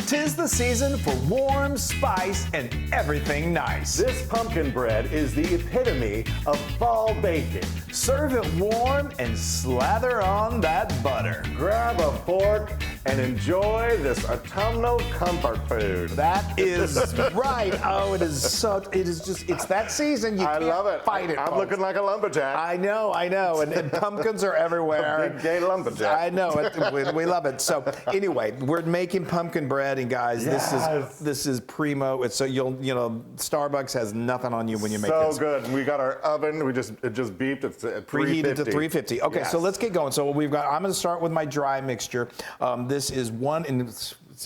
'Tis the season for warm spice and everything nice. This pumpkin bread is the epitome of fall baking. Serve it warm and slather on that butter. Grab a fork and enjoy this autumnal comfort food. That is right. Oh, it is just, it's that season. You I can't love it. fight it. I'm folks. looking like a lumberjack. I know. And pumpkins are everywhere. Big gay lumberjack. I know. We love it. So anyway, we're making pumpkin bread, and guys, Yes. this is primo. It's so Starbucks has nothing on you when you make this. So good. We got our oven. It just beeped. It's at 350. Preheated to 350. Okay, Yes. so let's get going. So I'm going to start with my dry mixture. This is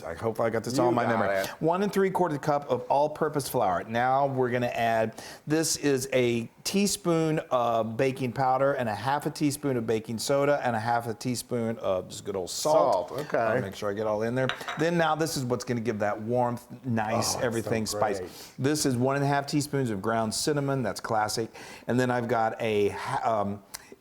I hope I got this all in my memory. 1 3/4 cup of all-purpose flour. Now we're going to add, this is a teaspoon of baking powder and a half a teaspoon of baking soda and a half a teaspoon of just good old salt. Okay. I'll make sure I get all in there. Then now this is what's going to give that warmth, nice, everything so spice. great. This is 1 1/2 teaspoons of ground cinnamon. That's classic. And then I've got a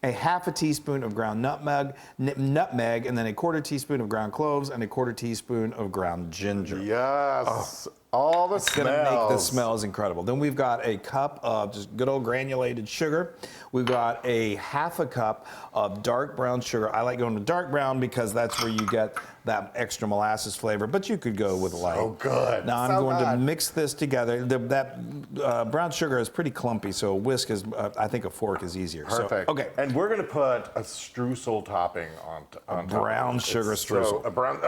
half a teaspoon of ground nutmeg, and then a 1/4 teaspoon of ground cloves and a 1/4 teaspoon of ground ginger. Yes. All the It's gonna make the smells incredible. Then we've got a cup of just good old granulated sugar. We've got a half a cup of dark brown sugar. I like going with dark brown because that's where you get that extra molasses flavor, but you could go with light. So good. Now I'm So going to good. mix this together. That brown sugar is pretty clumpy, so a whisk is, I think a fork is easier. Perfect. So, okay. And we're going to put a streusel topping on top. Brown sugar streusel.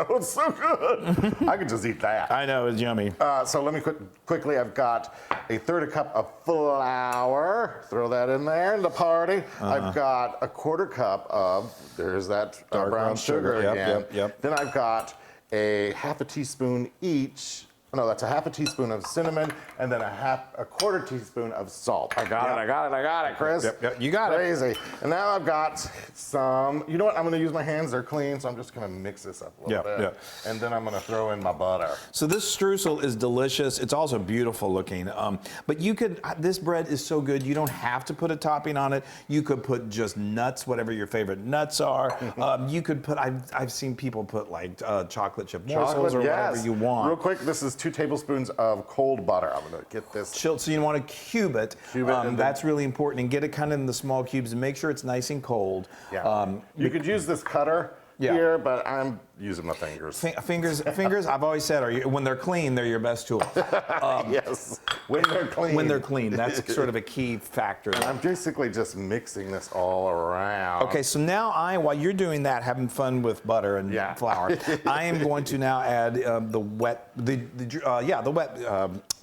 Oh, it's so good. I could just eat that. I know, it's yummy. So let me quickly, I've got a 1/3 cup of flour. Throw that in there in the party. I've got a 1/4 cup of, there's that Dark brown sugar Yep, again. Yep. Then I've got a half a teaspoon each. No, that's a half a teaspoon of cinnamon and then a 1/4 teaspoon of salt. I got it, Chris. Yep, you got it. Crazy. And now I've got some, you know what, I'm gonna use my hands, they're clean, so I'm just gonna mix this up a little bit. And then I'm gonna throw in my butter. So this streusel is delicious. It's also beautiful looking. But you could, this bread is so good, you don't have to put a topping on it. You could put just nuts, whatever your favorite nuts are. You could put, I've seen people put like chocolate chip morsels or whatever you want. Real quick, this is 2 tablespoons of cold butter. I'm gonna get this. Chilled, so you want to cube it. That's really important, and get it kind of in the small cubes and make sure it's nice and cold. Yeah. You could use this cutter here, but I'm using my fingers. Fingers. I've always said, when they're clean, they're your best tool. Yes, when they're clean. When they're clean, that's sort of a key factor. I'm basically just mixing this all around. Okay, so now while you're doing that, having fun with butter and flour, I am going to now add the wet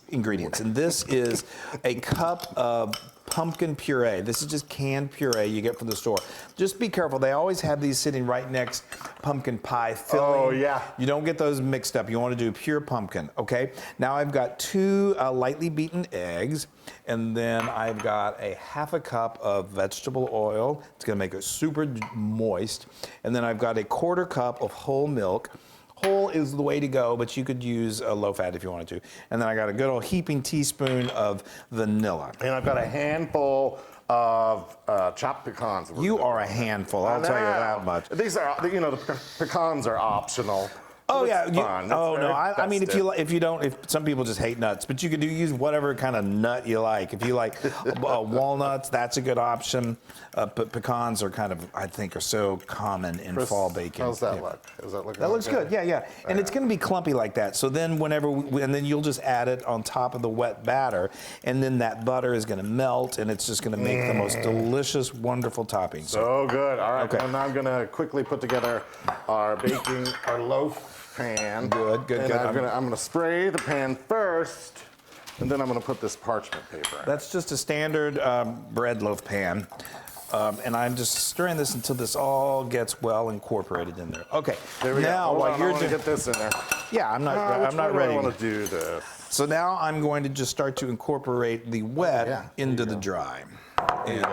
ingredients, and this is a cup of pumpkin puree. This is just canned puree you get from the store. Just be careful. They always have these sitting right next pumpkin pie filling. Oh, yeah. You don't get those mixed up. You want to do pure pumpkin, okay? Now I've got 2 lightly beaten eggs, and then I've got a half a cup of vegetable oil. It's going to make it super moist. And then I've got a 1/4 cup of whole milk. Whole is the way to go, but you could use a low fat if you wanted to. And then I got a good old heaping teaspoon of vanilla. And I've got a handful of chopped pecans. You are a handful, I'll tell you that much. These are, the pecans are optional. Oh yeah. Fun. I mean, if some people just hate nuts, but you could use whatever kind of nut you like. If you like walnuts, that's a good option. But pecans are I think are so common in fall baking. How's that look? Is that looking? That looks good. Yeah. And it's going to be clumpy like that. So then and then you'll just add it on top of the wet batter, and then that butter is going to melt, and it's just going to make the most delicious, wonderful topping. So good. All right. Okay. And I'm going to quickly put together our loaf pan. Good. And I'm gonna spray the pan first, and then I'm gonna put this parchment paper in. That's just a standard bread loaf pan. And I'm just stirring this until this all gets well incorporated in there. Okay. There we go. Now, while you're doing, get this in there. Yeah, I'm not ready. I want to do this. So now I'm going to just start to incorporate the wet into the dry. And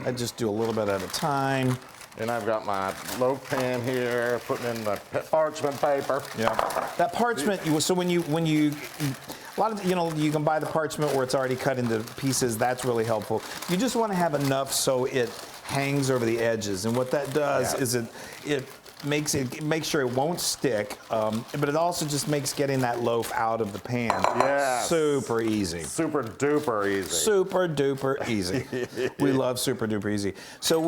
I just do a little bit at a time. And I've got my loaf pan here, putting in the parchment paper. Yeah. That parchment. So when you a lot of you can buy the parchment where it's already cut into pieces. That's really helpful. You just want to have enough so it hangs over the edges, and what that does is it makes sure it won't stick, but it also just makes getting that loaf out of the pan super easy. Super duper easy. Super duper easy. We love super duper easy. So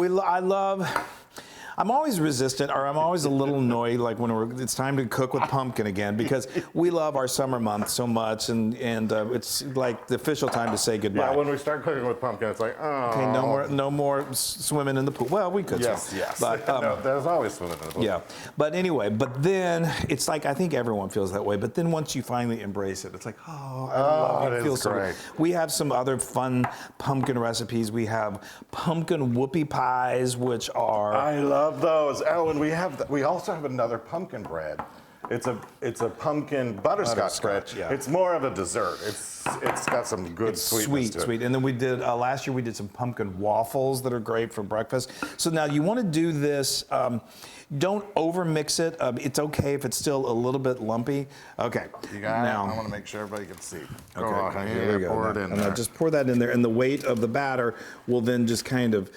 I'm always resistant, or I'm always a little annoyed, like when it's time to cook with pumpkin again, because we love our summer month so much, and it's like the official time to say goodbye. Yeah, when we start cooking with pumpkin, it's like, oh. Okay, no more swimming in the pool. Well, we could. Yes, swim. yes. But, No, there's always swimming in the pool. yeah, but anyway, but then it's like, I think everyone feels that way, but then once you finally embrace it, it's like, oh, I love it. It feels so great. good. We have some other fun pumpkin recipes. We have pumpkin whoopie pies, which are... I love those. Oh, and we also have another pumpkin bread. It's a pumpkin butterscotch bread. Yeah. It's more of a dessert. It's got some good sweetness to it. Sweet. And then we did last year we did some pumpkin waffles that are great for breakfast. So now you want to do this. Don't over mix it. It's okay if it's still a little bit lumpy. Okay. You got now, it? I want to make sure everybody can see. Okay. Here we go. Pour it in there. Just pour that in there, and the weight of the batter will then just kind of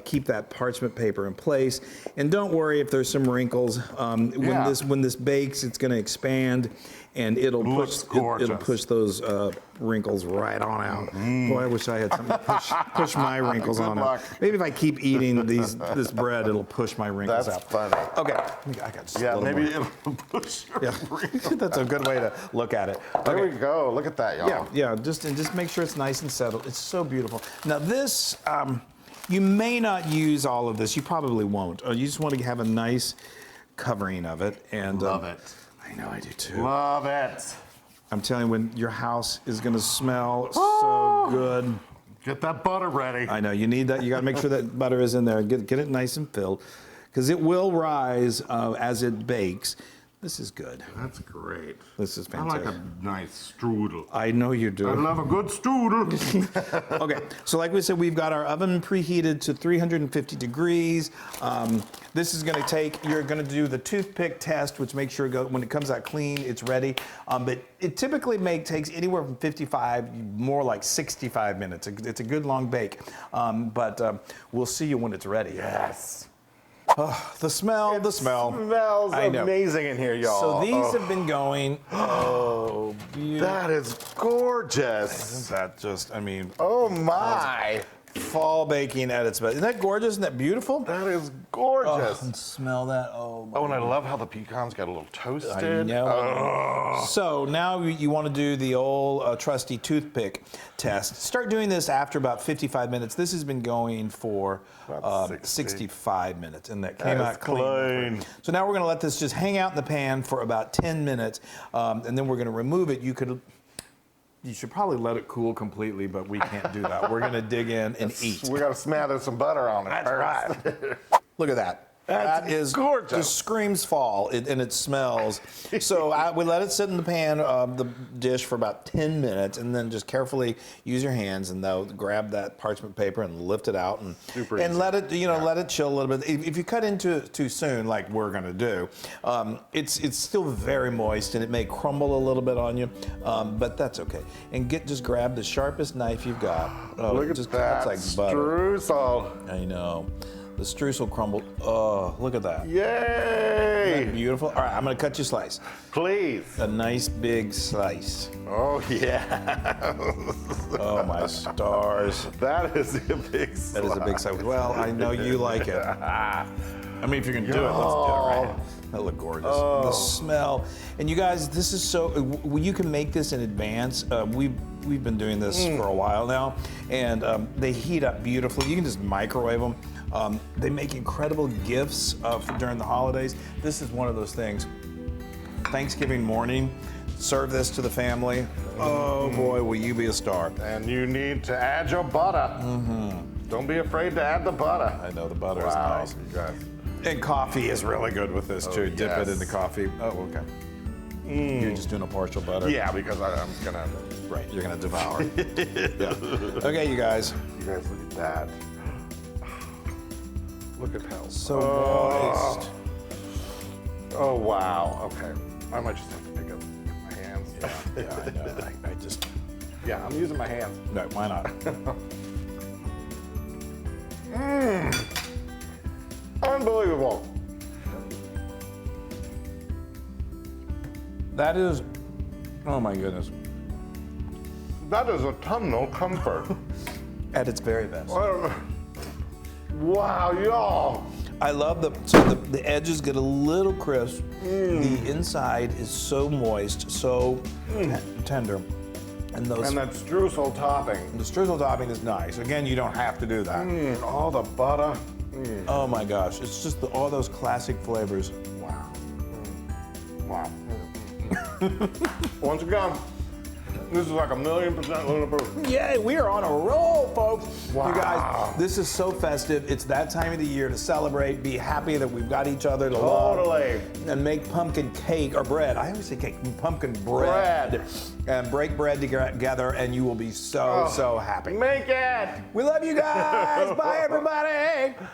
keep that parchment paper in place. And don't worry if there's some wrinkles. When this bakes, it's going to expand, and it'll push those wrinkles right on out. Boy, I wish I had something to push my wrinkles on out. Maybe if I keep eating this bread, it'll push my wrinkles out. That's funny. Okay, I got just a little maybe more. it'll push your wrinkles. That's a good way to look at it. There we go. Look at that, y'all. Yeah, just make sure it's nice and settled. It's so beautiful. Now this, you may not use all of this. You probably won't. You just want to have a nice covering of it. And Love it. I know I do too. Love it. I'm telling you, when your house is going to smell so good. Get that butter ready. I know you need that. You got to make sure that butter is in there. Get it nice and filled, because it will rise as it bakes. This is good. That's great. This is I fantastic. like a nice strudel. I know you do. I love a good strudel. Okay, so like we said, we've got our oven preheated to 350 degrees. This is going to take, you're going to do the toothpick test, which makes sure when it comes out clean, it's ready. But it typically takes anywhere from 55, more like 65 minutes. It's a good long bake. But we'll see you when it's ready. Yes. Oh, the smell. It smells amazing in here, y'all. So these have been going, beautiful. That is gorgeous. Isn't that just, I mean. Oh my. Fall baking at its best. Isn't that gorgeous? Isn't that beautiful? That is gorgeous. And smell that. Oh, and I love how the pecans got a little toasted. I know. So now you want to do the old trusty toothpick test. Start doing this after about 55 minutes. This has been going for 65 minutes, and that came out clean. So now we're going to let this just hang out in the pan for about 10 minutes, and then we're going to remove it. You should probably let it cool completely, but we can't do that. We're going to dig in and eat. We got to smother some butter on it. That's right. Look at that. That is gorgeous. Just screams fall, and it smells. So we let it sit in the pan, the dish, for about 10 minutes, and then just carefully use your hands and grab that parchment paper and lift it out, and let it, let it chill a little bit. If you cut into it too soon, like we're gonna do, it's still very moist and it may crumble a little bit on you, but that's okay. And just grab the sharpest knife you've got. Look at that. That's like butter. Streusel. I know. The streusel crumbled. Oh, look at that. Yay! Isn't that beautiful? All right, I'm going to cut you a slice. Please. A nice big slice. Oh, yeah. Oh, my stars. That is a big slice. That is a big slice. Well, I know you like it. I mean, if you're going to do it, let's do it, right? That look gorgeous. The smell. And you guys, this is so, you can make this in advance. We've been doing this for a while now, and they heat up beautifully. You can just microwave them. They make incredible gifts during the holidays. This is one of those things. Thanksgiving morning, serve this to the family. Oh boy, will you be a star. And you need to add your butter. Don't be afraid to add the butter. I know, the butter is nice. You guys. And coffee is really good with this too. Dip it into coffee. Oh, okay. You're just doing a partial butter? Yeah, because I'm gonna. Right, you're gonna devour. Yeah. Okay, you guys. You guys look at that. Look at how So moist. Oh wow. Okay. I might just have to pick up my hands. Yeah, I know. I just. Yeah, I'm using my hands. No, why not? Unbelievable. That is, oh my goodness, That is autumnal comfort. at its very best. Wow, y'all. I love the edges get a little crisp. The inside is so moist, so tender. And that streusel topping. the streusel topping is nice. Again, you don't have to do that. All the butter. Oh my gosh, it's just all those classic flavors. Wow. Wow. Once again, this is like 1,000,000% Luna proof. Yay, we are on a roll, folks. Wow. You guys, this is so festive. It's that time of the year to celebrate, be happy that we've got each other to Totally. love, and make pumpkin cake or bread. I always say cake, pumpkin bread. And break bread together, and you will be so happy. Make it. We love you guys. Bye, everybody.